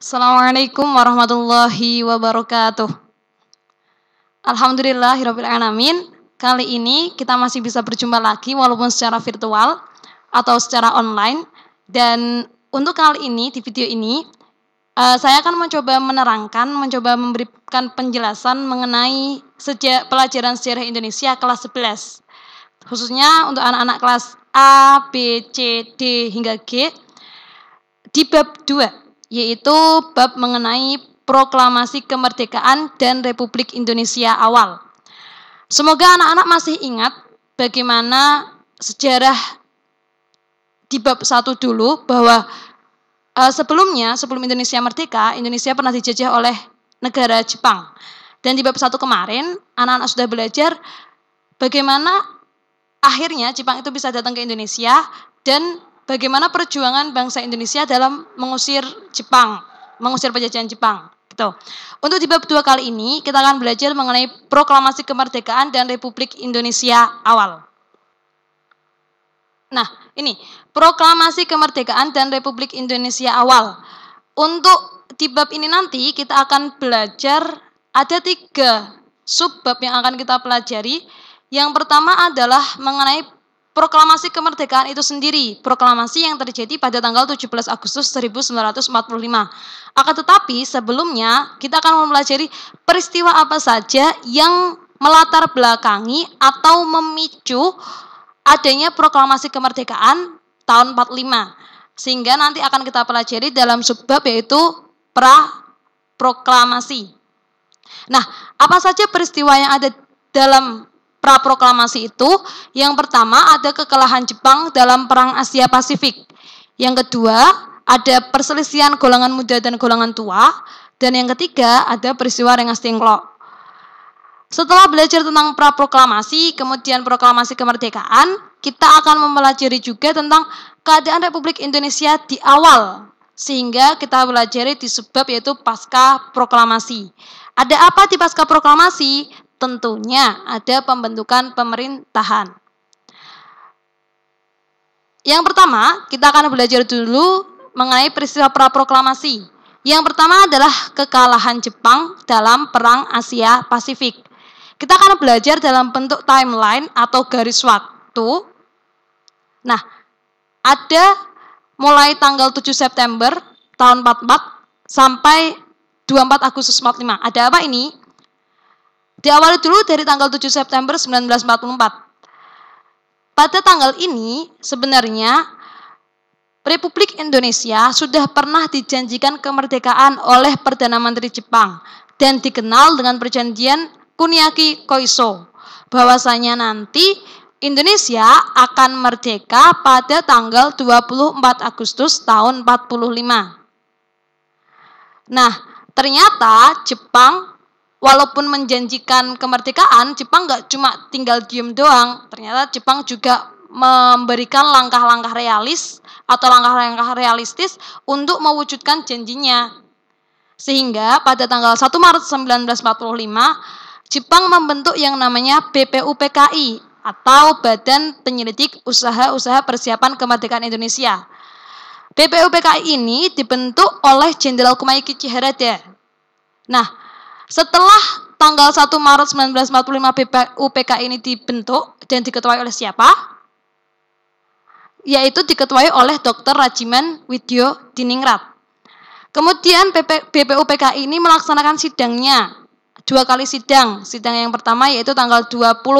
Assalamualaikum warahmatullahi wabarakatuh. Alhamdulillahirrabbilalamin. Kali ini kita masih bisa berjumpa lagi walaupun secara virtual atau secara online. Dan untuk kali ini, di video ini, saya akan mencoba mencoba memberikan penjelasan mengenai pelajaran sejarah Indonesia kelas 11. Khususnya untuk anak-anak kelas A, B, C, D, hingga G di bab 2, yaitu bab mengenai proklamasi kemerdekaan dan Republik Indonesia awal. Semoga anak-anak masih ingat bagaimana sejarah di bab 1 dulu, bahwa sebelum Indonesia merdeka, Indonesia pernah dijajah oleh negara Jepang. Dan di bab 1 kemarin, anak-anak sudah belajar bagaimana akhirnya Jepang itu bisa datang ke Indonesia dan bagaimana perjuangan bangsa Indonesia dalam mengusir Jepang, mengusir penjajahan Jepang. Gitu. Untuk di bab 2 kali ini, kita akan belajar mengenai proklamasi kemerdekaan dan Republik Indonesia awal. Nah, ini proklamasi kemerdekaan dan Republik Indonesia awal. Untuk di bab ini nanti kita akan belajar ada 3 subbab yang akan kita pelajari. Yang pertama adalah mengenai proklamasi kemerdekaan itu sendiri, proklamasi yang terjadi pada tanggal 17 Agustus 1945. Akan tetapi sebelumnya kita akan mempelajari peristiwa apa saja yang melatar belakangi atau memicu adanya proklamasi kemerdekaan tahun 45. Sehingga nanti akan kita pelajari dalam subbab yaitu pra-proklamasi. Nah, apa saja peristiwa yang ada dalam pra-proklamasi itu? Yang pertama ada kekalahan Jepang dalam Perang Asia Pasifik. Yang kedua ada perselisihan golongan muda dan golongan tua. Dan yang ketiga ada peristiwa Rengas Dengklok. Setelah belajar tentang pra-proklamasi, kemudian proklamasi kemerdekaan, kita akan mempelajari juga tentang keadaan Republik Indonesia di awal. Sehingga kita pelajari di subbab yaitu pasca proklamasi. Ada apa di pasca proklamasi? Tentunya ada pembentukan pemerintahan. Yang pertama, kita akan belajar dulu mengenai peristiwa pra-proklamasi. Yang pertama adalah kekalahan Jepang dalam Perang Asia Pasifik. Kita akan belajar dalam bentuk timeline atau garis waktu. Nah, ada mulai tanggal 7 September tahun 44 sampai 24 Agustus 45. Ada apa ini? Diawali dulu dari tanggal 7 September 1944. Pada tanggal ini sebenarnya Republik Indonesia sudah pernah dijanjikan kemerdekaan oleh Perdana Menteri Jepang dan dikenal dengan perjanjian Kuniaki Koiso, bahwasanya nanti Indonesia akan merdeka pada tanggal 24 Agustus tahun 45. Nah, ternyata Jepang walaupun menjanjikan kemerdekaan, Jepang nggak cuma tinggal diem doang. Ternyata Jepang juga memberikan langkah-langkah realis atau langkah-langkah realistis untuk mewujudkan janjinya. Sehingga pada tanggal 1 Maret 1945, Jepang membentuk yang namanya BPUPKI atau Badan Penyelidik Usaha-Usaha Persiapan Kemerdekaan Indonesia. BPUPKI ini dibentuk oleh Jenderal Kumail Chiharada. Nah, setelah tanggal 1 Maret 1945 BPUPKI ini dibentuk dan diketuai oleh siapa? Yaitu diketuai oleh Dr. Rajiman Widyo Diningrat. Kemudian BPUPKI ini melaksanakan sidangnya 2 kali sidang. Sidang yang pertama yaitu tanggal 29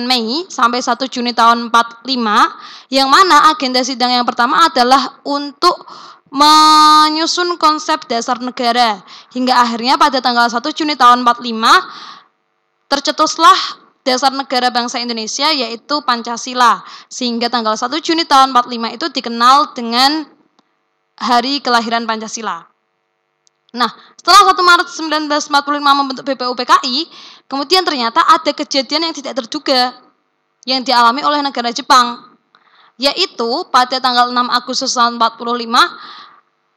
Mei sampai 1 Juni tahun 45, yang mana agenda sidang yang pertama adalah untuk menyusun konsep dasar negara. Hingga akhirnya pada tanggal 1 Juni tahun 45 tercetuslah dasar negara bangsa Indonesia yaitu Pancasila. Sehingga tanggal 1 Juni tahun 45 itu dikenal dengan hari kelahiran Pancasila. Nah, setelah 1 Maret 1945 membentuk BPUPKI, kemudian ternyata ada kejadian yang tidak terduga yang dialami oleh negara Jepang. Yaitu pada tanggal 6 Agustus tahun 45,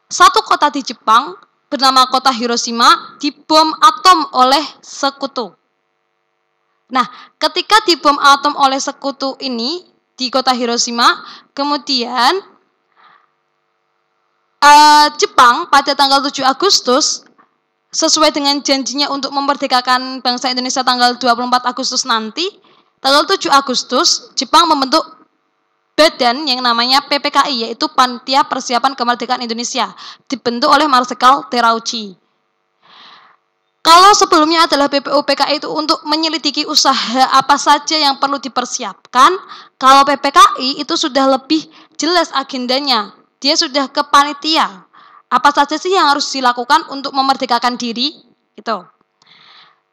satu kota di Jepang bernama kota Hiroshima dibom atom oleh sekutu. Nah, ketika dibom atom oleh sekutu ini di kota Hiroshima, kemudian Jepang pada tanggal 7 Agustus sesuai dengan janjinya untuk memerdekakan bangsa Indonesia tanggal 24 Agustus nanti, tanggal 7 Agustus Jepang membentuk badan yang namanya PPKI, yaitu Panitia Persiapan Kemerdekaan Indonesia, dibentuk oleh Marsikal Terauchi. Kalau sebelumnya adalah BPUPKI itu untuk menyelidiki usaha apa saja yang perlu dipersiapkan, kalau PPKI itu sudah lebih jelas agendanya. Dia sudah ke panitia. Apa saja sih yang harus dilakukan untuk memerdekakan diri? Gitu.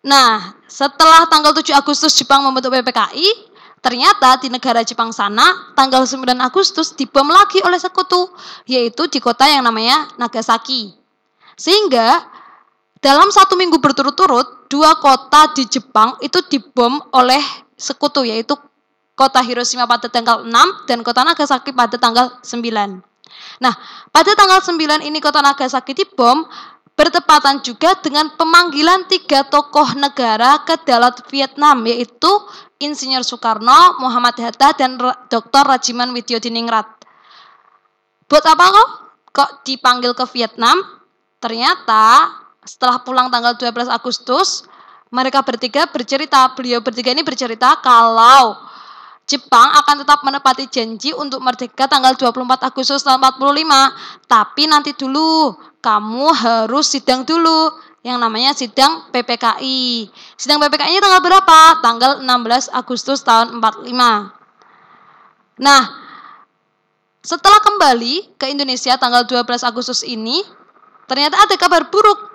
Nah, setelah tanggal 7 Agustus Jepang membentuk PPKI, ternyata di negara Jepang sana, tanggal 9 Agustus dibom lagi oleh sekutu, yaitu di kota yang namanya Nagasaki. Sehingga dalam 1 minggu berturut-turut, 2 kota di Jepang itu dibom oleh sekutu, yaitu kota Hiroshima pada tanggal 6 dan kota Nagasaki pada tanggal 9. Nah, pada tanggal 9 ini kota Nagasaki dibom, bertepatan juga dengan pemanggilan 3 tokoh negara ke dalam Vietnam, yaitu Insinyur Soekarno, Muhammad Hatta, dan Dr. Rajiman Widyodiningrat. Buat apa kok dipanggil ke Vietnam? Ternyata setelah pulang tanggal 12 Agustus, mereka beliau bertiga ini bercerita kalau Jepang akan tetap menepati janji untuk merdeka tanggal 24 Agustus tahun 45. Tapi nanti dulu, kamu harus sidang dulu, yang namanya sidang PPKI. Sidang PPKI-nya tanggal berapa? Tanggal 16 Agustus tahun 45. Nah, setelah kembali ke Indonesia tanggal 12 Agustus ini, ternyata ada kabar buruk.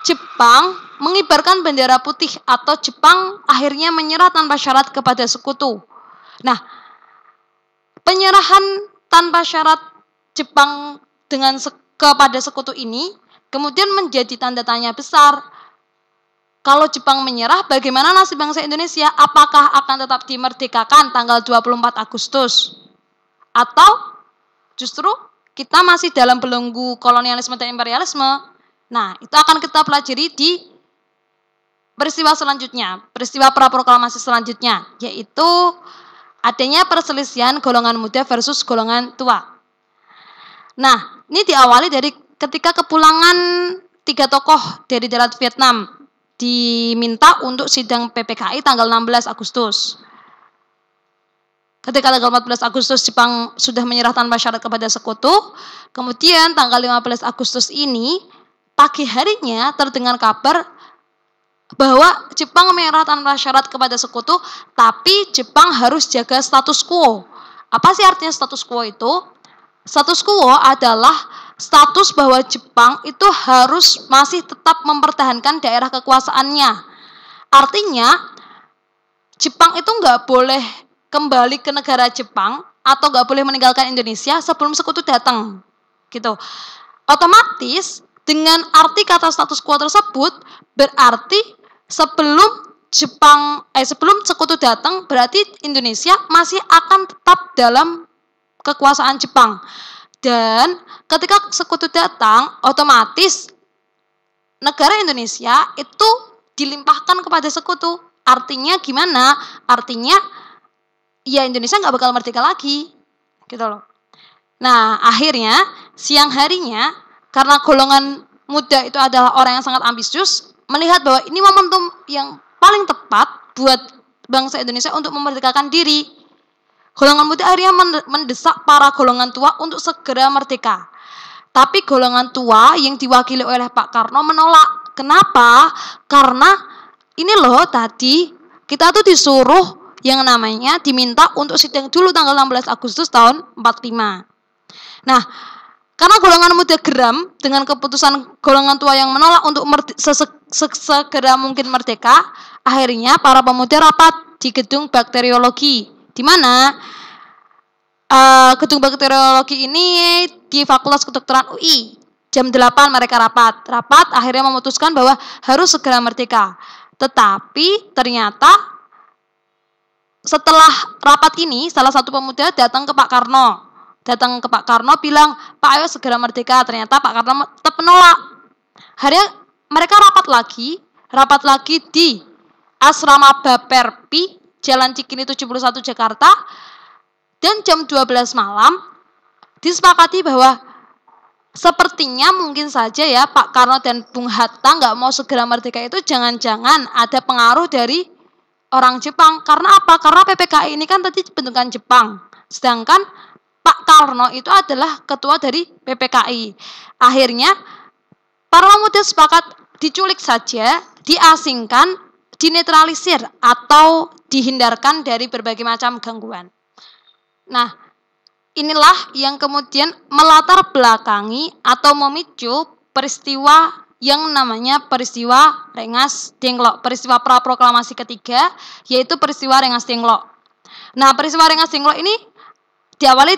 Jepang mengibarkan bendera putih atau Jepang akhirnya menyerah tanpa syarat kepada sekutu. Nah, penyerahan tanpa syarat Jepang kepada sekutu ini kemudian menjadi tanda tanya besar. Kalau Jepang menyerah, bagaimana nasib bangsa Indonesia? Apakah akan tetap dimerdekakan tanggal 24 Agustus? Atau justru kita masih dalam belenggu kolonialisme dan imperialisme? Nah, itu akan kita pelajari di peristiwa selanjutnya, peristiwa praproklamasi selanjutnya, yaitu adanya perselisihan golongan muda versus golongan tua. Nah, ini diawali dari ketika kepulangan 3 tokoh dari darat Vietnam diminta untuk sidang PPKI tanggal 16 Agustus. Ketika tanggal 14 Agustus Jepang sudah menyerah tanpa syarat kepada sekutu, kemudian tanggal 15 Agustus ini pagi harinya terdengar kabar bahwa Jepang menyerah tanpa syarat kepada sekutu, tapi Jepang harus jaga status quo. Apa sih artinya status quo itu? Status quo adalah status bahwa Jepang itu harus masih tetap mempertahankan daerah kekuasaannya. Artinya, Jepang itu nggak boleh kembali ke negara Jepang atau nggak boleh meninggalkan Indonesia sebelum sekutu datang. Gitu. Otomatis, dengan arti kata status quo tersebut, berarti sebelum sekutu datang, berarti Indonesia masih akan tetap dalam kekuasaan Jepang. Dan ketika sekutu datang, otomatis negara Indonesia itu dilimpahkan kepada sekutu. Artinya gimana? Artinya ya Indonesia nggak bakal merdeka lagi, gitu loh. Nah, akhirnya siang harinya, karena golongan muda itu adalah orang yang sangat ambisius, melihat bahwa ini momentum yang paling tepat buat bangsa Indonesia untuk memerdekakan diri. Golongan muda akhirnya mendesak para golongan tua untuk segera merdeka. Tapi golongan tua yang diwakili oleh Pak Karno menolak. Kenapa? Karena ini loh tadi kita tuh disuruh yang namanya diminta untuk sidang dulu tanggal 16 Agustus tahun 45. Nah, karena golongan muda geram dengan keputusan golongan tua yang menolak untuk segera mungkin merdeka, akhirnya para pemuda rapat di gedung bakteriologi. Di mana gedung bakteriologi ini di Fakultas Kedokteran UI. Jam 8 mereka rapat. Rapat akhirnya memutuskan bahwa harus segera merdeka. Tetapi ternyata setelah rapat ini, salah satu pemuda datang ke Pak Karno. Bilang, Pak ayo segera merdeka. Ternyata Pak Karno tetap menolak. Akhirnya mereka rapat lagi di Asrama Baperpi, Jalan Cikini 71 Jakarta. Dan jam 12 malam disepakati bahwa Sepertinya mungkin saja ya Pak Karno dan Bung Hatta nggak mau segera merdeka itu jangan-jangan ada pengaruh dari orang Jepang. Karena apa? Karena PPKI ini kan tadi bentukan Jepang. Sedangkan Pak Karno itu adalah ketua dari PPKI. Akhirnya para pemuda sepakat diculik saja, diasingkan, dinetralisir atau dihindarkan dari berbagai macam gangguan. Nah, inilah yang kemudian melatar belakangi atau memicu peristiwa yang namanya peristiwa Rengas Dengklok, peristiwa pra-proklamasi ketiga, yaitu peristiwa Rengas Dengklok. Nah, peristiwa Rengas Dengklok ini diawali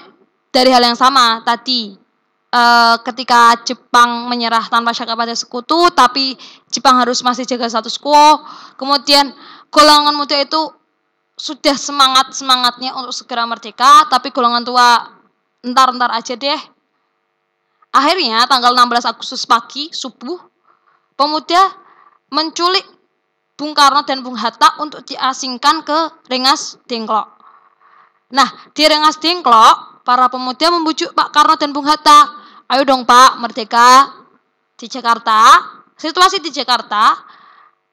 dari hal yang sama tadi. Ketika Jepang menyerah tanpa syak pada sekutu, tapi Jepang harus masih jaga status quo. Kemudian golongan muda itu sudah semangatnya untuk segera merdeka, tapi golongan tua entar aja deh. Akhirnya tanggal 16 Agustus pagi subuh, pemuda menculik Bung Karno dan Bung Hatta untuk diasingkan ke Rengas Dengklok. Nah, di Rengas Dengklok, para pemuda membujuk Pak Karno dan Bung Hatta, ayo dong Pak, merdeka. Di Jakarta, situasi di Jakarta,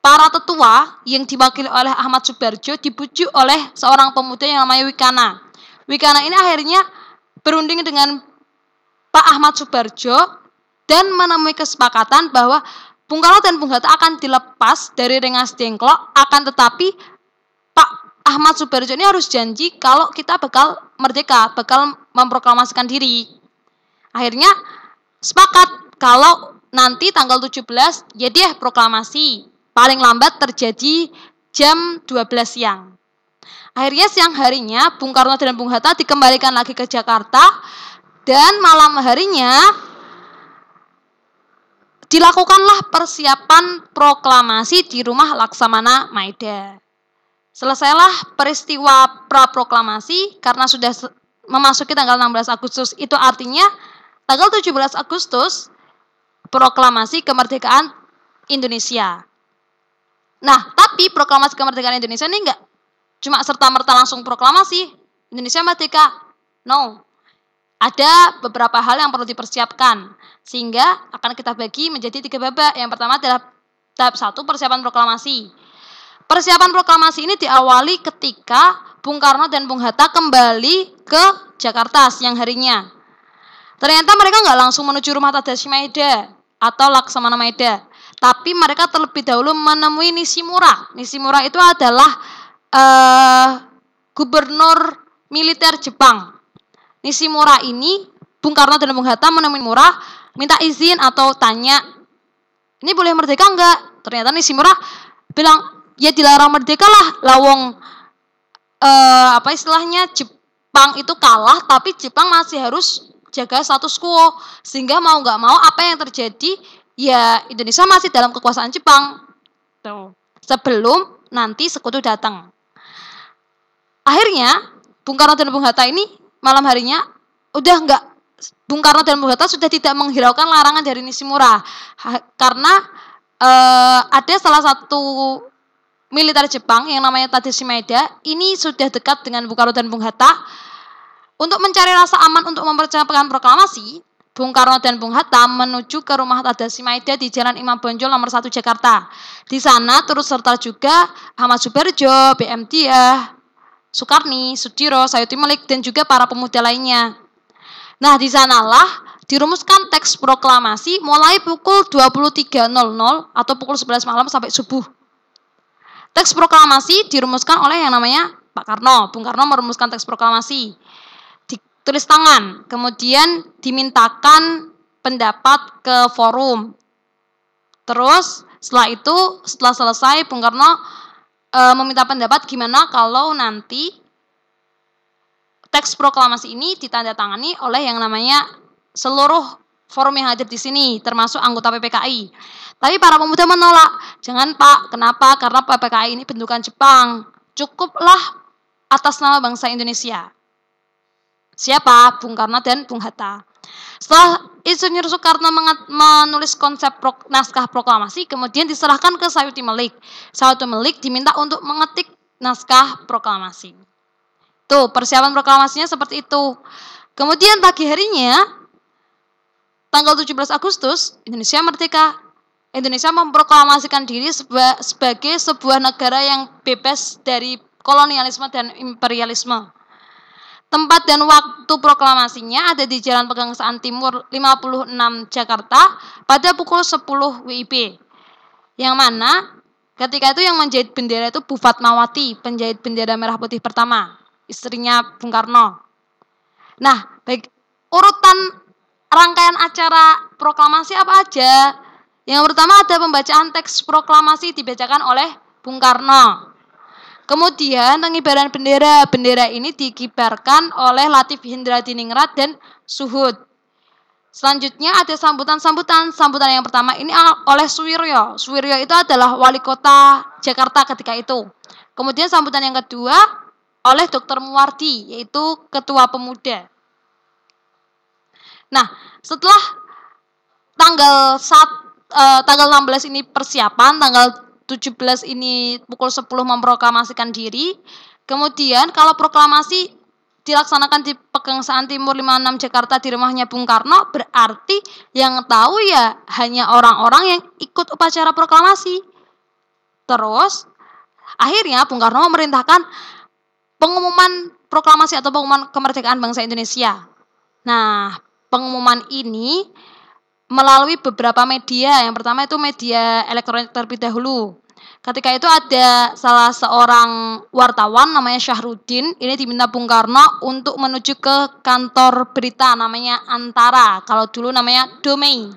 para tetua yang diwakili oleh Ahmad Subarjo dibujuk oleh seorang pemuda yang namanya Wikana. Wikana ini akhirnya berunding dengan Pak Ahmad Subarjo dan menemui kesepakatan bahwa Bung Karno dan Bung Hatta akan dilepas dari Rengas Dengklok, akan tetapi Pak Ahmad Subarjo ini harus janji kalau kita bakal merdeka, bakal memproklamasikan diri. Akhirnya sepakat kalau nanti tanggal 17 ya dia proklamasi. Paling lambat terjadi jam 12 siang. Akhirnya siang harinya Bung Karno dan Bung Hatta dikembalikan lagi ke Jakarta dan malam harinya dilakukanlah persiapan proklamasi di rumah Laksamana Maeda. Selesailah peristiwa pra-proklamasi karena sudah memasuki tanggal 16 Agustus. Itu artinya tanggal 17 Agustus proklamasi kemerdekaan Indonesia. Nah, tapi proklamasi kemerdekaan Indonesia ini enggak cuma serta-merta langsung proklamasi Indonesia merdeka. No. Ada beberapa hal yang perlu dipersiapkan. Sehingga akan kita bagi menjadi 3 babak. Yang pertama adalah tahap 1 persiapan proklamasi. Persiapan proklamasi ini diawali ketika Bung Karno dan Bung Hatta kembali ke Jakarta siang harinya. Ternyata mereka nggak langsung menuju rumah Tadashi Maeda atau Laksamana Maeda. Tapi mereka terlebih dahulu menemui Nishimura. Nishimura itu adalah gubernur militer Jepang. Nishimura ini, Bung Karno dan Bung Hatta menemui Nishimura, minta izin atau tanya, ini boleh merdeka enggak? Ternyata Nishimura bilang, ya dilarang merdeka lah. Lawong, apa istilahnya, Jepang itu kalah, tapi Jepang masih harus jaga status quo. Sehingga mau nggak mau, apa yang terjadi, ya Indonesia masih dalam kekuasaan Jepang. Tuh. Sebelum nanti sekutu datang. Akhirnya Bung Karno dan Bung Hatta ini malam harinya udah enggak, Bung Karno dan Bung Hatta sudah tidak menghiraukan larangan dari Nishimura karena ada salah satu militer Jepang yang namanya Tadashi Maeda ini sudah dekat dengan Bung Karno dan Bung Hatta. Untuk mencari rasa aman untuk mempercepat proklamasi, Bung Karno dan Bung Hatta menuju ke rumah Tadashi Maeda di Jalan Imam Bonjol nomor 1 Jakarta. Di sana turut serta juga Ahmad Subarjo, BM Diah, Soekarni, Sudiro, Sayuti Melik, dan juga para pemuda lainnya. Nah, di sanalah dirumuskan teks proklamasi mulai pukul 23.00 atau pukul 11 malam sampai subuh. Teks proklamasi dirumuskan oleh yang namanya Pak Karno. Bung Karno merumuskan teks proklamasi. Ditulis tangan, kemudian dimintakan pendapat ke forum. Terus, setelah selesai, Bung Karno meminta pendapat gimana kalau nanti teks proklamasi ini ditandatangani oleh yang namanya seluruh forum yang hadir di sini, termasuk anggota PPKI. Tapi para pemuda menolak. Jangan Pak, kenapa? Karena PPKI ini bentukan Jepang. Cukuplah atas nama bangsa Indonesia. Siapa? Bung Karno dan Bung Hatta. Setelah Insinyur Soekarno menulis konsep naskah proklamasi, kemudian diserahkan ke Sayuti Melik. Sayuti Melik diminta untuk mengetik naskah proklamasi. Tuh, persiapan proklamasinya seperti itu. Kemudian pagi harinya, tanggal 17 Agustus, Indonesia merdeka. Indonesia memproklamasikan diri sebagai sebuah negara yang bebas dari kolonialisme dan imperialisme. Tempat dan waktu proklamasinya ada di Jalan Pegangsaan Timur 56 Jakarta pada pukul 10 WIB. Yang mana ketika itu yang menjahit bendera itu Bu Fatmawati, penjahit bendera merah putih pertama, istrinya Bung Karno. Nah, baik, urutan rangkaian acara proklamasi apa aja? Yang pertama ada pembacaan teks proklamasi dibacakan oleh Bung Karno. Kemudian pengibaran bendera. Bendera ini dikibarkan oleh Latif Hindradiningrat dan Suhud. Selanjutnya ada sambutan-sambutan. Sambutan yang pertama ini oleh Suwiryo. Suwiryo itu adalah wali kota Jakarta ketika itu. Kemudian sambutan yang kedua oleh Dr. Muwardi, yaitu Ketua Pemuda. Nah, setelah tanggal 16 ini persiapan, tanggal 17 ini pukul 10 memproklamasikan diri. Kemudian kalau proklamasi dilaksanakan di Pegangsaan Timur 56 Jakarta di rumahnya Bung Karno, berarti yang tahu ya hanya orang-orang yang ikut upacara proklamasi. Terus akhirnya Bung Karno memerintahkan pengumuman proklamasi atau pengumuman kemerdekaan bangsa Indonesia. Nah, pengumuman ini melalui beberapa media. Yang pertama itu media elektronik terlebih dahulu. Ketika itu ada salah seorang wartawan namanya Syahrudin. Ini diminta Bung Karno untuk menuju ke kantor berita namanya Antara. Kalau dulu namanya Domei.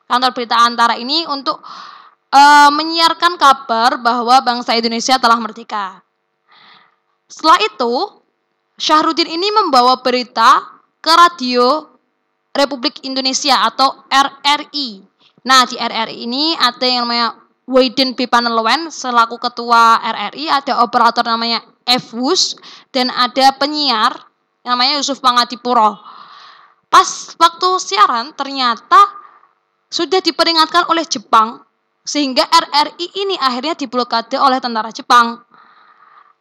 Kantor berita Antara ini untuk menyiarkan kabar bahwa bangsa Indonesia telah merdeka. Setelah itu, Syahrudin ini membawa berita ke radio Republik Indonesia atau RRI. Nah, di RRI ini ada yang namanya Widen B. Panelwen selaku ketua RRI, ada operator namanya F. Wus, dan ada penyiar namanya Yusuf Pangadipuro. Pas waktu siaran ternyata sudah diperingatkan oleh Jepang, sehingga RRI ini akhirnya diblokade oleh tentara Jepang.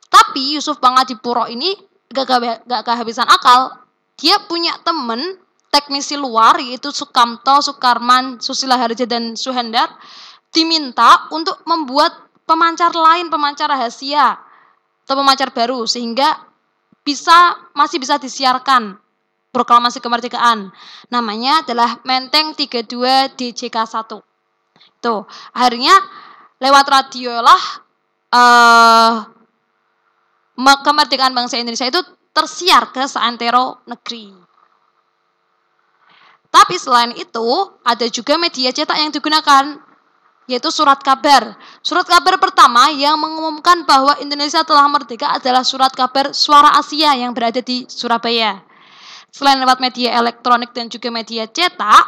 Tapi Yusuf Pangadipuro ini gak kehabisan akal. Dia punya temen teknisi luar, yaitu Sukamto, Sukarman, Susila Harja, dan Suhendar, diminta untuk membuat pemancar lain, pemancar rahasia atau pemancar baru, sehingga masih bisa disiarkan proklamasi kemerdekaan. Namanya adalah Menteng 32 DJK1. Tuh, akhirnya lewat radio lah kemerdekaan bangsa Indonesia itu tersiar ke seantero negeri. Tapi selain itu, ada juga media cetak yang digunakan, yaitu surat kabar. Surat kabar pertama yang mengumumkan bahwa Indonesia telah merdeka adalah surat kabar Suara Asia yang berada di Surabaya. Selain lewat media elektronik dan juga media cetak,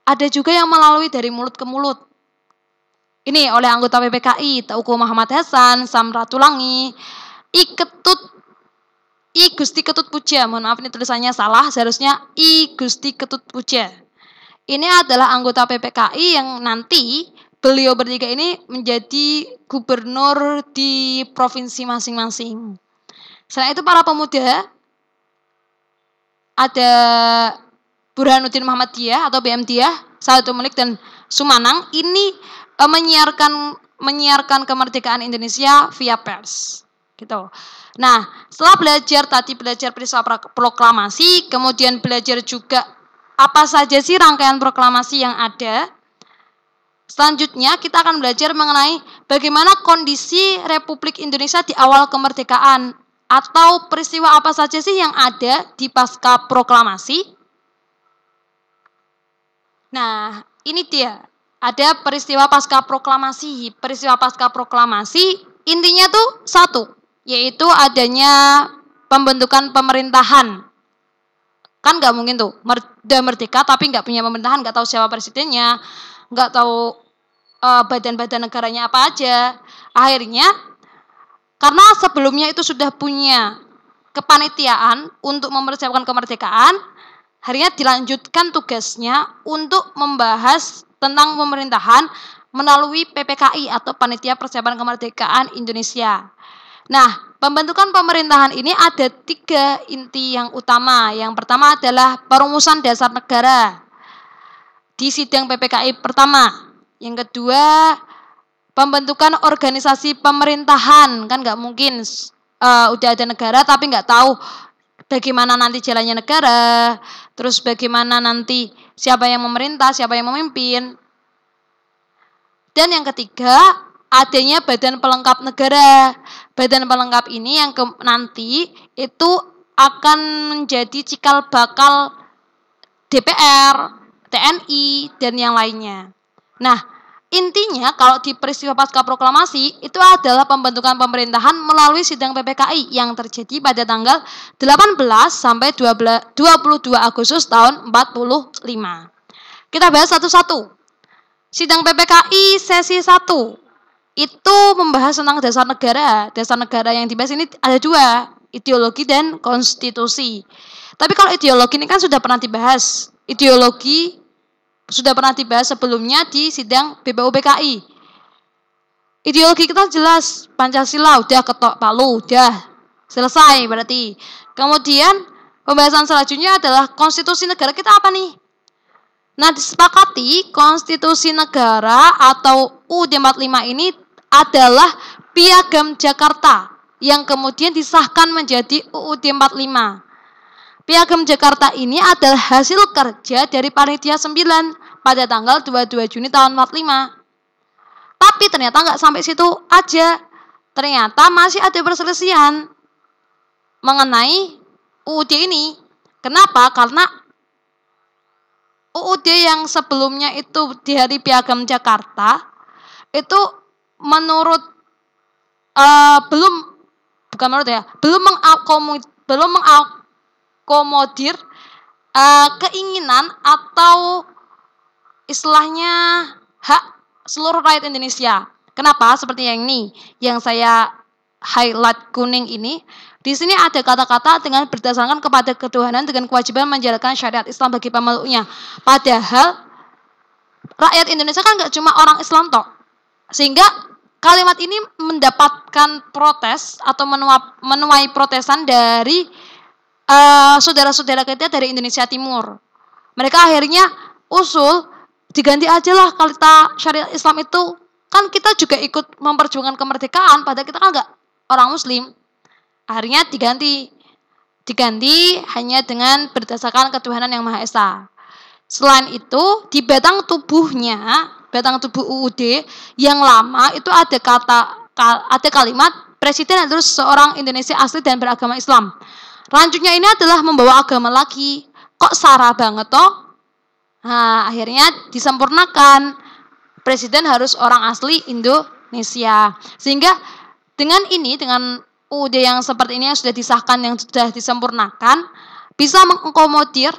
ada juga yang melalui dari mulut ke mulut. Ini oleh anggota PPKI, Teuku Muhammad Hasan, Sam Ratulangi, I Gusti Ketut Puja, mohon maaf ini tulisannya salah, seharusnya I Gusti Ketut Puja. Ini adalah anggota PPKI yang nanti beliau bertiga ini menjadi gubernur di provinsi masing-masing. Selain itu para pemuda, ada Burhanuddin Muhammadiyah atau BMDiyah, Salahuddin Mulik dan Sumanang, ini menyiarkan kemerdekaan Indonesia via pers. Gitu. Nah, setelah belajar peristiwa proklamasi, kemudian belajar juga apa saja sih rangkaian proklamasi yang ada. Selanjutnya kita akan belajar mengenai bagaimana kondisi Republik Indonesia di awal kemerdekaan, atau peristiwa apa saja sih yang ada di pasca proklamasi. Nah, ini dia. Ada peristiwa pasca proklamasi. Peristiwa pasca proklamasi intinya tuh satu, yaitu adanya pembentukan pemerintahan. Kan nggak mungkin tuh udah merdeka tapi nggak punya pemerintahan, nggak tahu siapa presidennya, nggak tahu badan-badan negaranya apa aja. Akhirnya karena sebelumnya itu sudah punya kepanitiaan untuk mempersiapkan kemerdekaan, akhirnya dilanjutkan tugasnya untuk membahas tentang pemerintahan melalui PPKI atau Panitia Persiapan Kemerdekaan Indonesia. Nah, pembentukan pemerintahan ini ada 3 inti yang utama. Yang pertama adalah perumusan dasar negara. di sidang PPKI pertama. Yang kedua, pembentukan organisasi pemerintahan. Kan nggak mungkin udah ada negara tapi nggak tahu bagaimana nanti jalannya negara, terus bagaimana nanti siapa yang memerintah, siapa yang memimpin. Dan yang ketiga, adanya badan pelengkap negara. Badan pelengkap ini yang nanti itu akan menjadi cikal bakal DPR, TNI, dan yang lainnya. Nah, intinya kalau di peristiwa pasca proklamasi itu adalah pembentukan pemerintahan melalui sidang PPKI yang terjadi pada tanggal 18 sampai 22 Agustus tahun 45. Kita bahas satu-satu. Sidang PPKI sesi 1 itu membahas tentang dasar negara. Dasar negara yang dibahas ini ada dua, ideologi dan konstitusi. Tapi kalau ideologi ini kan sudah pernah dibahas. Ideologi sudah pernah dibahas sebelumnya di sidang BPUPKI. Ideologi kita jelas, Pancasila udah ketok palu, udah selesai berarti. Kemudian pembahasan selanjutnya adalah konstitusi negara kita apa nih? Nah, disepakati konstitusi negara atau UUD 45 ini adalah Piagam Jakarta yang kemudian disahkan menjadi UUD 45. Piagam Jakarta ini adalah hasil kerja dari Panitia 9 pada tanggal 22 Juni tahun 45. Tapi ternyata nggak sampai situ aja. Ternyata masih ada perselisihan mengenai UUD ini. Kenapa? Karena UUD yang sebelumnya itu di hari Piagam Jakarta itu menurut belum mengakomodir keinginan atau istilahnya hak seluruh rakyat Indonesia. Kenapa? Seperti yang ini, yang saya highlight kuning ini. Di sini ada kata-kata dengan berdasarkan kepada ketuhanan dengan kewajiban menjalankan syariat Islam bagi pemeluknya. Padahal rakyat Indonesia kan nggak cuma orang Islam toh. Sehingga kalimat ini mendapatkan protes atau menuai protesan dari saudara-saudara kita dari Indonesia Timur. Mereka akhirnya usul diganti aja lah kata syariat Islam itu. Kan kita juga ikut memperjuangkan kemerdekaan, padahal kita kan nggak orang Muslim. Akhirnya diganti hanya dengan berdasarkan ketuhanan yang Maha Esa. Selain itu, di batang tubuh UUD yang lama itu ada kalimat presiden adalah seorang Indonesia asli dan beragama Islam. Lanjutnya ini adalah membawa agama lagi. Kok sara banget toh? Nah, akhirnya disempurnakan. Presiden harus orang asli Indonesia. Sehingga dengan UUD yang seperti ini yang sudah disahkan, yang sudah disempurnakan, bisa mengakomodir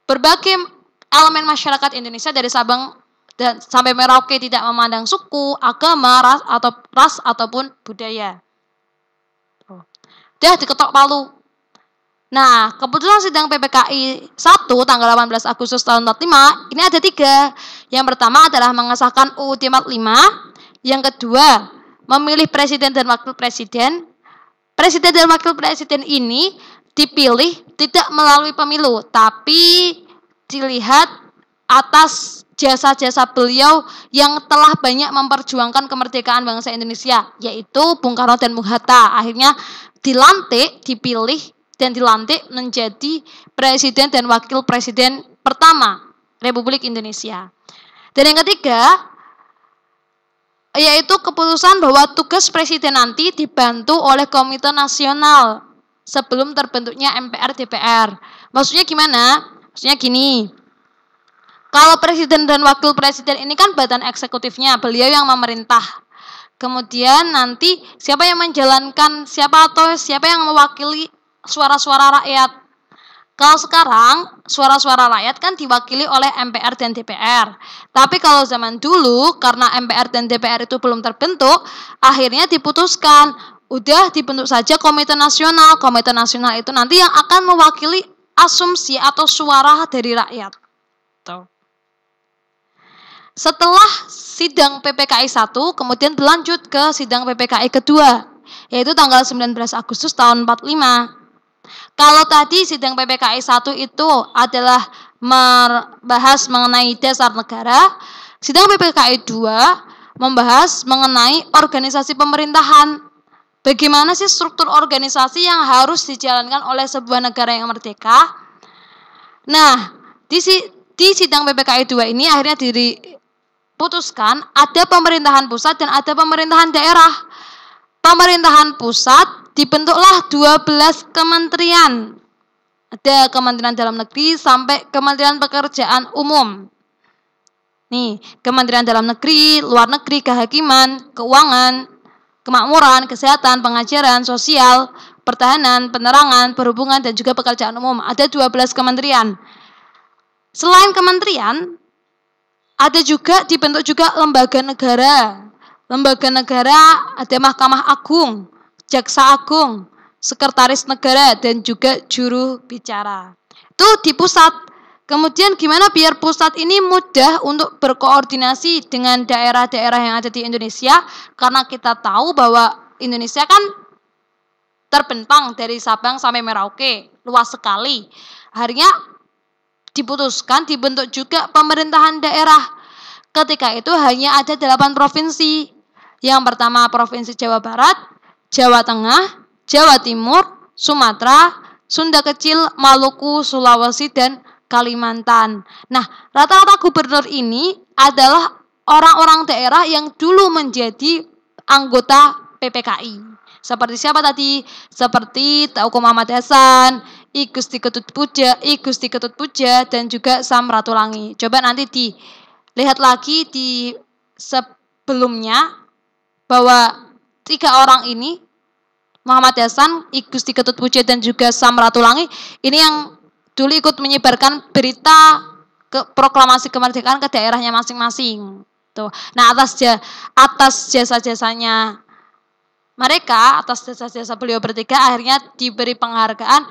berbagai elemen masyarakat Indonesia dari Sabang dan sampai Merauke, tidak memandang suku, agama, ras ataupun budaya. Udah diketok palu. Nah, keputusan sidang PPKI 1 tanggal 18 Agustus tahun 45 ini ada 3. Yang pertama adalah mengesahkan UUD 45. Yang kedua, memilih presiden dan wakil presiden. Presiden dan wakil presiden ini dipilih tidak melalui pemilu, tapi dilihat atas jasa-jasa beliau yang telah banyak memperjuangkan kemerdekaan bangsa Indonesia, yaitu Bung Karno dan Bung Hatta. Akhirnya dipilih dan dilantik menjadi presiden dan wakil presiden pertama Republik Indonesia. Dan yang ketiga, yaitu keputusan bahwa tugas presiden nanti dibantu oleh Komite Nasional sebelum terbentuknya MPR DPR. Maksudnya gimana? Maksudnya gini, kalau presiden dan wakil presiden ini kan badan eksekutifnya, beliau yang memerintah. Kemudian nanti siapa yang menjalankan, siapa yang mewakili suara-suara rakyat. Kalau sekarang suara-suara rakyat kan diwakili oleh MPR dan DPR. Tapi kalau zaman dulu karena MPR dan DPR itu belum terbentuk, akhirnya diputuskan, udah dibentuk saja Komite Nasional. Komite Nasional itu nanti yang akan mewakili asumsi atau suara dari rakyat. Tuh. Setelah sidang PPKI 1, kemudian berlanjut ke sidang PPKI kedua, yaitu tanggal 19 Agustus tahun 45. Kalau tadi sidang PPKI 1 itu adalah membahas mengenai dasar negara. Sidang PPKI 2 membahas mengenai organisasi pemerintahan. Bagaimana sih struktur organisasi yang harus dijalankan oleh sebuah negara yang merdeka? Nah, di sidang PPKI 2 ini akhirnya diputuskan ada pemerintahan pusat dan ada pemerintahan daerah. Pemerintahan pusat dibentuklah 12 kementerian. Ada Kementerian Dalam Negeri sampai Kementerian Pekerjaan Umum. Nih, Kementerian Dalam Negeri, Luar Negeri, Kehakiman, Keuangan, Kemakmuran, Kesehatan, Pengajaran, Sosial, Pertahanan, Penerangan, Perhubungan, dan juga Pekerjaan Umum. Ada 12 kementerian. Selain kementerian, ada juga dibentuk juga lembaga negara. Lembaga negara ada Mahkamah Agung, Jaksa Agung, Sekretaris Negara, dan juga juru bicara. Itu di pusat. Kemudian gimana biar pusat ini mudah untuk berkoordinasi dengan daerah-daerah yang ada di Indonesia? Karena kita tahu bahwa Indonesia kan terbentang dari Sabang sampai Merauke, luas sekali. Akhirnya diputuskan dibentuk juga pemerintahan daerah. Ketika itu hanya ada 8 provinsi. Yang pertama Provinsi Jawa Barat, Jawa Tengah, Jawa Timur, Sumatera, Sunda Kecil, Maluku, Sulawesi, dan Kalimantan. Nah, rata-rata gubernur ini adalah orang-orang daerah yang dulu menjadi anggota PPKI. Seperti siapa tadi? Seperti Teuku Muhammad Hasan, I Gusti Ketut Puja, dan juga Sam Ratulangi. Coba nanti dilihat lagi di sebelumnya bahwa 3 orang ini, Muhammad Hasan, I Gusti Ketut Puja, dan juga Sam Ratulangi, ini yang dulu ikut menyebarkan berita proklamasi kemerdekaan ke daerahnya masing-masing. Tuh. Nah, atas jasa-jasanya mereka, atas jasa-jasa beliau bertiga, akhirnya diberi penghargaan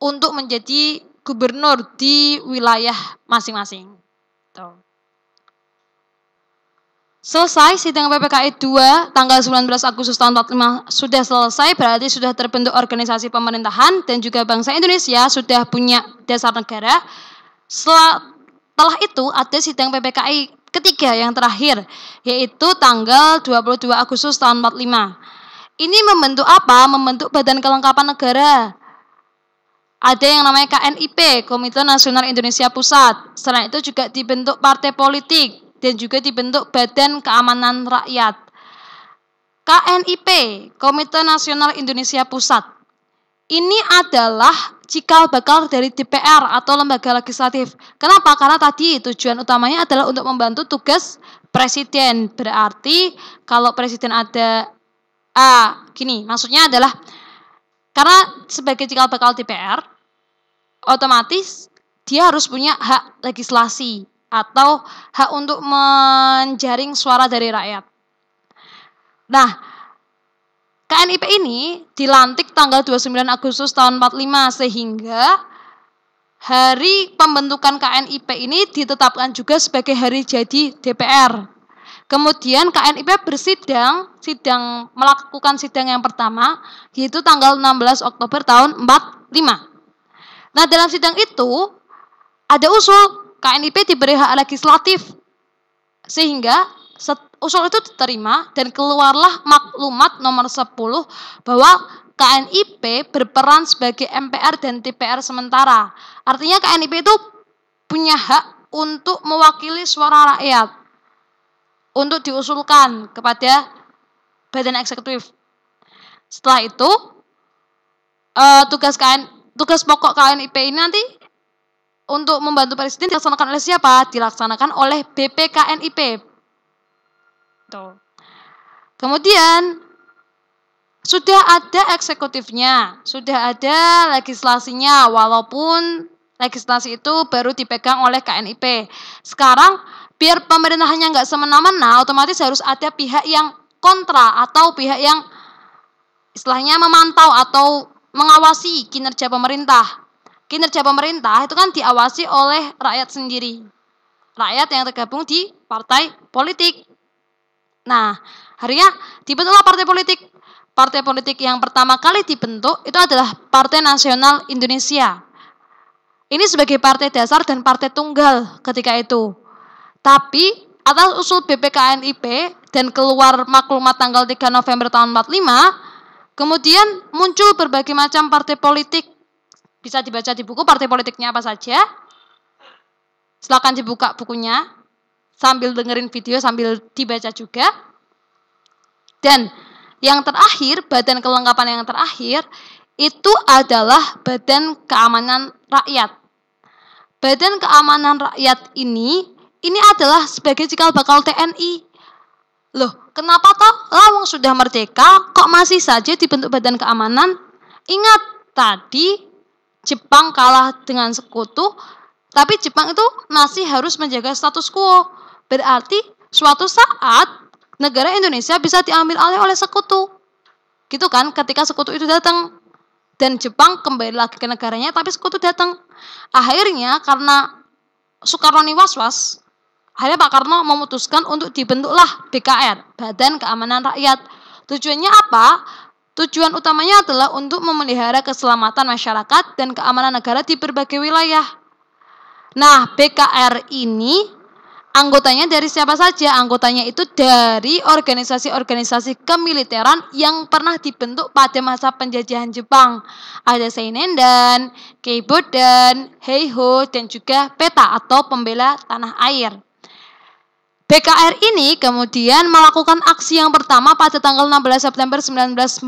untuk menjadi gubernur di wilayah masing-masing. Tuh. Selesai sidang PPKI 2 tanggal 19 Agustus tahun 45 sudah selesai, berarti sudah terbentuk organisasi pemerintahan dan juga bangsa Indonesia sudah punya dasar negara. Setelah itu ada sidang PPKI ketiga yang terakhir, yaitu tanggal 22 Agustus tahun 45. Ini membentuk apa? Membentuk Badan Kelengkapan Negara. Ada yang namanya KNIP, Komite Nasional Indonesia Pusat. Selain itu juga dibentuk partai politik dan juga dibentuk Badan Keamanan Rakyat. KNIP, Komite Nasional Indonesia Pusat. Ini adalah cikal bakal dari DPR atau lembaga legislatif. Kenapa? Karena tadi tujuan utamanya adalah untuk membantu tugas presiden. Berarti kalau presiden ada maksudnya adalah karena sebagai cikal bakal DPR, otomatis dia harus punya hak legislasi atau hak untuk menjaring suara dari rakyat. Nah, KNIP ini dilantik tanggal 29 Agustus tahun 45 sehingga hari pembentukan KNIP ini ditetapkan juga sebagai hari jadi DPR. Kemudian KNIP melakukan sidang yang pertama yaitu tanggal 16 Oktober tahun 45. Nah, dalam sidang itu ada usul KNIP diberi hak legislatif sehingga usul itu diterima dan keluarlah maklumat nomor 10 bahwa KNIP berperan sebagai MPR dan DPR sementara. Artinya KNIP itu punya hak untuk mewakili suara rakyat untuk diusulkan kepada badan eksekutif. Setelah itu tugas pokok KNIP ini nanti untuk membantu presiden dilaksanakan oleh siapa? Dilaksanakan oleh BPKNIP. Tuh. Kemudian sudah ada eksekutifnya, sudah ada legislasinya, walaupun legislasi itu baru dipegang oleh KNIP. Sekarang biar pemerintahannya nggak semena-mena, otomatis harus ada pihak yang kontra atau pihak yang istilahnya memantau atau mengawasi kinerja pemerintah. Kinerja pemerintah itu kan diawasi oleh rakyat sendiri. Rakyat yang tergabung di partai politik. Nah, akhirnya dibentuklah partai politik. Partai politik yang pertama kali dibentuk itu adalah Partai Nasional Indonesia. Ini sebagai partai dasar dan partai tunggal ketika itu. Tapi atas usul BPKNIP dan keluar maklumat tanggal 3 November tahun 45, kemudian muncul berbagai macam partai politik. Bisa dibaca di buku partai politiknya apa saja. Silakan dibuka bukunya sambil dengerin video sambil dibaca juga. Dan yang terakhir, badan kelengkapan yang terakhir itu adalah Badan Keamanan Rakyat. Badan Keamanan Rakyat ini adalah sebagai cikal bakal TNI. Loh, kenapa toh lawang sudah merdeka kok masih saja dibentuk Badan Keamanan? Ingat tadi Jepang kalah dengan sekutu, tapi Jepang itu masih harus menjaga status quo. Berarti suatu saat negara Indonesia bisa diambil alih oleh sekutu. Gitu kan, ketika sekutu itu datang. Dan Jepang kembali lagi ke negaranya, tapi sekutu datang. Akhirnya karena Soekarno ini was-was, akhirnya Pak Karno memutuskan untuk dibentuklah BKR, Badan Keamanan Rakyat. Tujuannya apa? Tujuan utamanya adalah untuk memelihara keselamatan masyarakat dan keamanan negara di berbagai wilayah. Nah, BKR ini anggotanya dari siapa saja? Anggotanya itu dari organisasi-organisasi kemiliteran yang pernah dibentuk pada masa penjajahan Jepang. Ada Seinendan, Keibodan, Heiho, dan juga PETA atau Pembela Tanah Air. BKR ini kemudian melakukan aksi yang pertama pada tanggal 16 September 1945.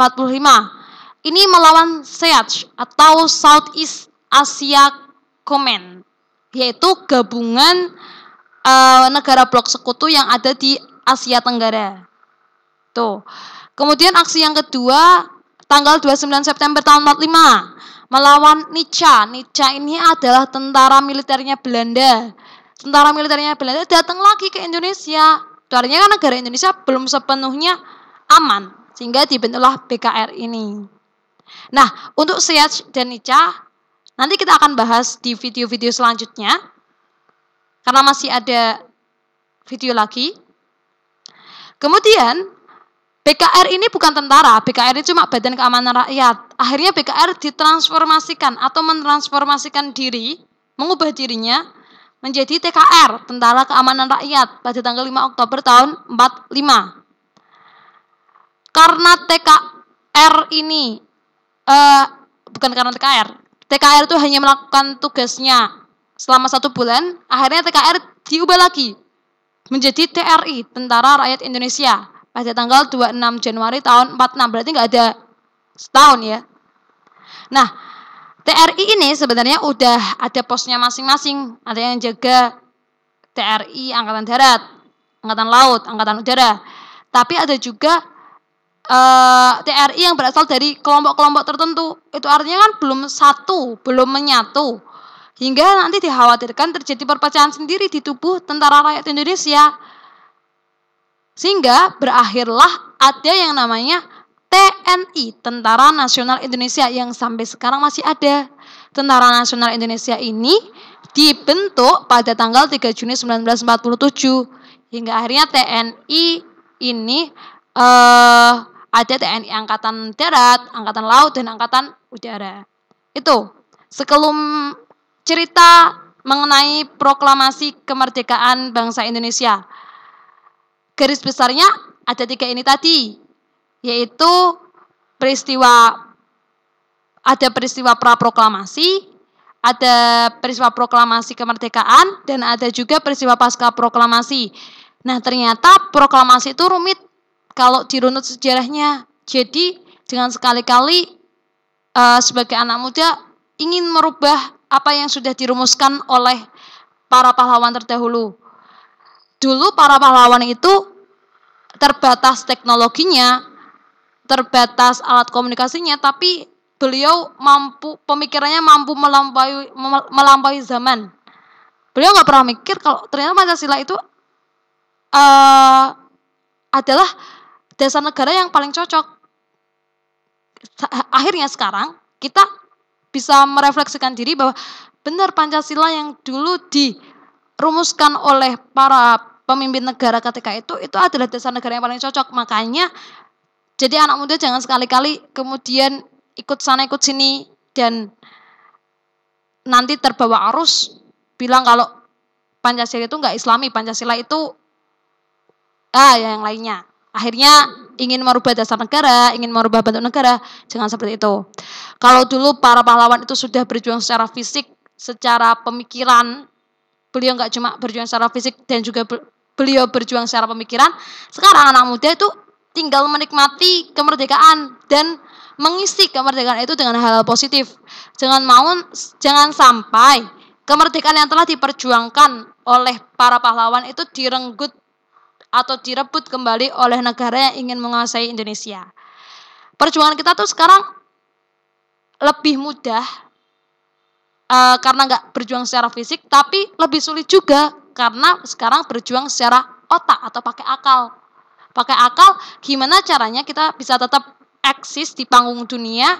Ini melawan SEAC atau Southeast Asia Command, yaitu gabungan negara blok sekutu yang ada di Asia Tenggara. Tuh. Kemudian aksi yang kedua tanggal 29 September tahun 45 melawan Nica. Nica ini adalah tentara militernya Belanda. Tentara militernya Belanda datang lagi ke Indonesia. Artinya kan negara Indonesia belum sepenuhnya aman, sehingga dibentuklah BKR ini. Nah, untuk SEAC dan Nica nanti kita akan bahas di video-video selanjutnya. Karena masih ada video lagi. Kemudian, BKR ini bukan tentara. BKR ini cuma Badan Keamanan Rakyat. Akhirnya BKR ditransformasikan atau mentransformasikan diri, mengubah dirinya menjadi TKR, Tentara Keamanan Rakyat, pada tanggal 5 Oktober tahun 45. Karena TKR ini, bukan karena TKR itu hanya melakukan tugasnya selama 1 bulan, akhirnya TKR diubah lagi menjadi TRI, Tentara Rakyat Indonesia, pada tanggal 26 Januari tahun 46. Berarti nggak ada setahun ya. Nah, TRI ini sebenarnya udah ada posnya masing-masing. Ada yang jaga TRI Angkatan Darat, Angkatan Laut, Angkatan Udara. Tapi ada juga TRI yang berasal dari kelompok-kelompok tertentu. Itu artinya kan belum menyatu. Hingga nanti dikhawatirkan terjadi perpecahan sendiri di tubuh Tentara Rakyat Indonesia. Sehingga berakhirlah ada yang namanya TNI, Tentara Nasional Indonesia, yang sampai sekarang masih ada. Tentara Nasional Indonesia ini dibentuk pada tanggal 3 Juni 1947. Hingga akhirnya TNI ini ada TNI Angkatan Darat, Angkatan Laut, dan Angkatan Udara. Itu sekelum cerita mengenai proklamasi kemerdekaan bangsa Indonesia. Garis besarnya ada 3 ini tadi, yaitu ada peristiwa praproklamasi, ada peristiwa proklamasi kemerdekaan, dan ada juga peristiwa pasca proklamasi. Nah, ternyata proklamasi itu rumit kalau dirunut sejarahnya. Jadi, jangan sekali-kali sebagai anak muda ingin merubah apa yang sudah dirumuskan oleh para pahlawan terdahulu. Dulu para pahlawan itu terbatas teknologinya, terbatas alat komunikasinya, tapi beliau pemikirannya mampu melampaui zaman. Beliau nggak pernah mikir kalau ternyata Pancasila itu adalah dasar negara yang paling cocok. Akhirnya sekarang kita bisa merefleksikan diri bahwa benar Pancasila yang dulu dirumuskan oleh para pemimpin negara ketika itu adalah dasar negara yang paling cocok. Makanya jadi anak muda jangan sekali-kali kemudian ikut sana ikut sini dan nanti terbawa arus bilang kalau Pancasila itu nggak Islami, Pancasila itu yang lainnya. Akhirnya ingin merubah dasar negara, ingin merubah bentuk negara, jangan seperti itu. Kalau dulu para pahlawan itu sudah berjuang secara fisik, secara pemikiran, beliau nggak cuma berjuang secara fisik dan juga beliau berjuang secara pemikiran. Sekarang anak muda itu tinggal menikmati kemerdekaan dan mengisi kemerdekaan itu dengan hal-hal positif. Jangan sampai kemerdekaan yang telah diperjuangkan oleh para pahlawan itu direnggut atau direbut kembali oleh negara yang ingin menguasai Indonesia. Perjuangan kita tuh sekarang lebih mudah karena nggak berjuang secara fisik, tapi lebih sulit juga karena sekarang berjuang secara otak atau pakai akal. Pakai akal, gimana caranya kita bisa tetap eksis di panggung dunia,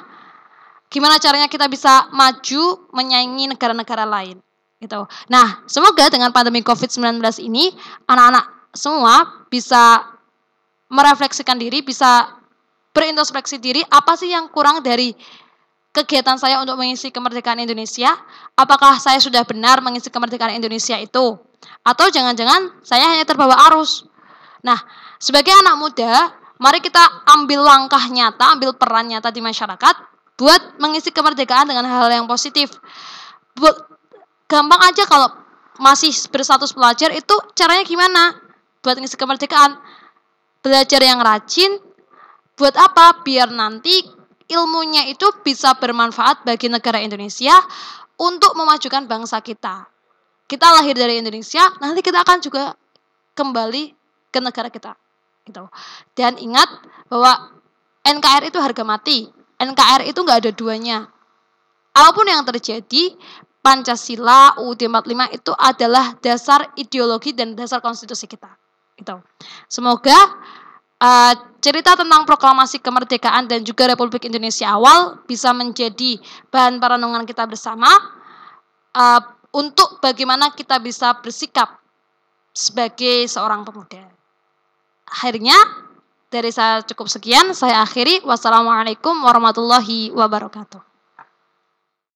gimana caranya kita bisa maju menyaingi negara-negara lain. Gitu. Nah, semoga dengan pandemi COVID-19 ini, anak-anak semua bisa merefleksikan diri, bisa berintrospeksi diri, apa sih yang kurang dari kegiatan saya untuk mengisi kemerdekaan Indonesia? Apakah saya sudah benar mengisi kemerdekaan Indonesia itu? Atau jangan-jangan saya hanya terbawa arus? Nah, sebagai anak muda, mari kita ambil langkah nyata, ambil peran nyata di masyarakat buat mengisi kemerdekaan dengan hal yang positif. Gampang aja kalau masih berstatus pelajar itu caranya gimana? Buat mengisi kemerdekaan. Belajar yang rajin, buat apa? Biar nanti ilmunya itu bisa bermanfaat bagi negara Indonesia untuk memajukan bangsa kita. Kita lahir dari Indonesia, nanti kita akan juga kembali ke negara kita. Gitu. Dan ingat bahwa NKRI itu harga mati. NKRI itu nggak ada duanya. Apapun yang terjadi, Pancasila, UUD 45 itu adalah dasar ideologi dan dasar konstitusi kita. Gitu. Semoga cerita tentang proklamasi kemerdekaan dan juga Republik Indonesia awal bisa menjadi bahan perenungan kita bersama untuk bagaimana kita bisa bersikap sebagai seorang pemuda. Akhirnya dari saya cukup sekian, saya akhiri. Wassalamualaikum warahmatullahi wabarakatuh.